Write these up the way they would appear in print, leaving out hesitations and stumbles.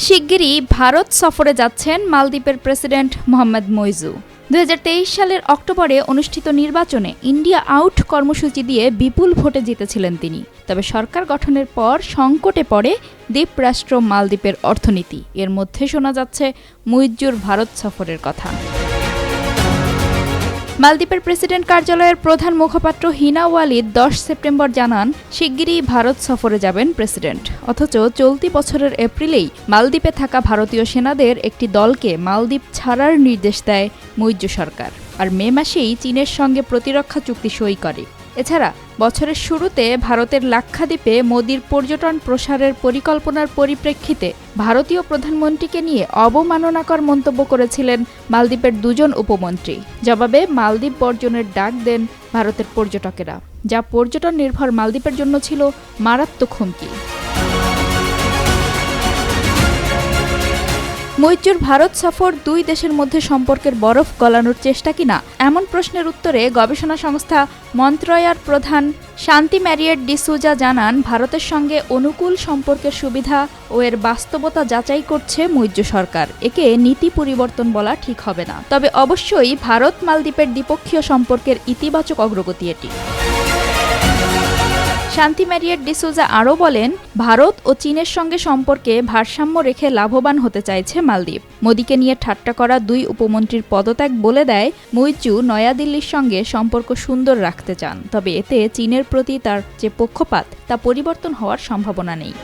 শিগগিরই ভারত সফরে যাচ্ছেন মালদ্বীপের প্রেসিডেন্ট মোহাম্মদ মুইজু। 2023 সালের অক্টোবরে অনুষ্ঠিত নির্বাচনে ইন্ডিয়া আউট কর্মসূচি দিয়ে বিপুল ভোটে জিতেছিলেন তিনি। তবে সরকার গঠনের পর সংকটে পড়ে দ্বীপরাষ্ট্র মালদ্বীপের অর্থনীতি। এর মধ্যে শোনা যাচ্ছে মুইজ্জুর ভারত সফরের কথা। মালদ্বীপের প্রেসিডেন্ট কার্যালয়ের প্রধান মুখপাত্র হিনা ওয়ালিদ 10 সেপ্টেম্বর জানান, শিগগিরই ভারত সফরে যাবেন প্রেসিডেন্ট। অথচ চলতি বছরের এপ্রিলেই মালদ্বীপে থাকা ভারতীয় সেনাদের একটি দলকে মালদ্বীপ ছাড়ার নির্দেশ দেয় মুইজ্জু সরকার। আর মে মাসেই চীনের সঙ্গে প্রতিরক্ষা চুক্তি সই করে। এছাড়া বছরের শুরুতে ভারতের লাক্ষাদ্বীপে মোদির পর্যটন প্রসারের পরিকল্পনার পরিপ্রেক্ষিতে ভারতীয় প্রধানমন্ত্রীকে নিয়ে অবমাননাকর মন্তব্য করেছিলেন মালদ্বীপের দুজন উপমন্ত্রী। জবাবে মালদ্বীপ বর্জনের ডাক দেন ভারতের পর্যটকেরা, যা পর্যটন নির্ভর মালদ্বীপের জন্য ছিল মারাত্মক হুমকি। মুইজ্জুর ভারত সফর দুই দেশের মধ্যে সম্পর্কের বরফ গলানোর চেষ্টা কিনা, এমন প্রশ্নের উত্তরে গবেষণা সংস্থা মন্ত্রয়ার প্রধান শান্তি ম্যারিয়েট ডিসুজা জানান, ভারতের সঙ্গে অনুকূল সম্পর্কের সুবিধা ও এর বাস্তবতা যাচাই করছে মুইজ্জু সরকার। একে নীতি পরিবর্তন বলা ঠিক হবে না, তবে অবশ্যই ভারত মালদ্বীপের দ্বিপক্ষীয় সম্পর্কের ইতিবাচক অগ্রগতি এটি। শান্তি ম্যারিয়েট ডিসুজা আরও বলেন, ভারত ও চীনের সঙ্গে সম্পর্কে ভারসাম্য রেখে লাভবান হতে চাইছে মালদ্বীপ। মোদিকে নিয়ে ঠাট্টা করা দুই উপমন্ত্রীর পদত্যাগ বলে দেয়, মুইজ্জু নয়াদিল্লির সঙ্গে সম্পর্ক সুন্দর রাখতে চান, তবে এতে চীনের প্রতি তার যে পক্ষপাত তা পরিবর্তন হওয়ার সম্ভাবনা নেই।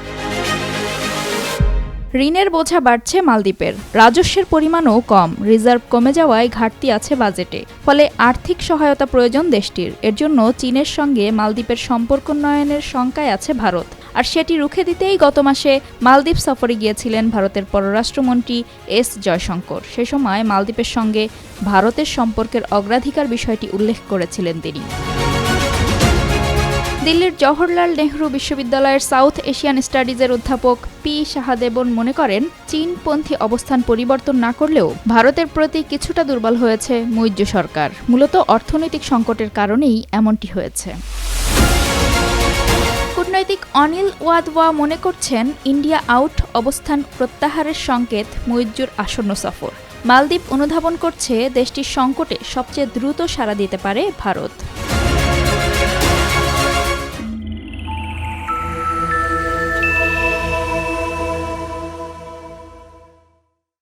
ঋণের বোঝা বাড়ছে মালদ্বীপের, রাজস্বের পরিমাণও কম, রিজার্ভ কমে যাওয়ায় ঘাটতি আছে বাজেটে। ফলে আর্থিক সহায়তা প্রয়োজন দেশটির। এর জন্য চীনের সঙ্গে মালদ্বীপের সম্পর্ক উন্নয়নের শঙ্কায় আছে ভারত। আর সেটি রুখে দিতেই গত মাসে মালদ্বীপ সফরে গিয়েছিলেন ভারতের পররাষ্ট্রমন্ত্রী এস জয়শঙ্কর। সে সময় মালদ্বীপের সঙ্গে ভারতের সম্পর্কের অগ্রাধিকার বিষয়টি উল্লেখ করেছিলেন তিনি। দিল্লির জওহরলাল নেহরু বিশ্ববিদ্যালয়ের সাউথ এশিয়ান স্টাডিজের অধ্যাপক পি শাহাদেবন মনে করেন, চীনপন্থী অবস্থান পরিবর্তন না করলেও ভারতের প্রতি কিছুটা দুর্বল হয়েছে মুইজ্জু সরকার। মূলত অর্থনৈতিক সংকটের কারণেই এমনটি হয়েছে। কূটনৈতিক অনিল ওয়াদওয়া মনে করছেন, ইন্ডিয়া আউট অবস্থান প্রত্যাহারের সংকেত মুইজ্জুর আসন্ন সফর। মালদ্বীপ অনুধাবন করছে দেশটির সংকটে সবচেয়ে দ্রুত সাড়া দিতে পারে ভারত।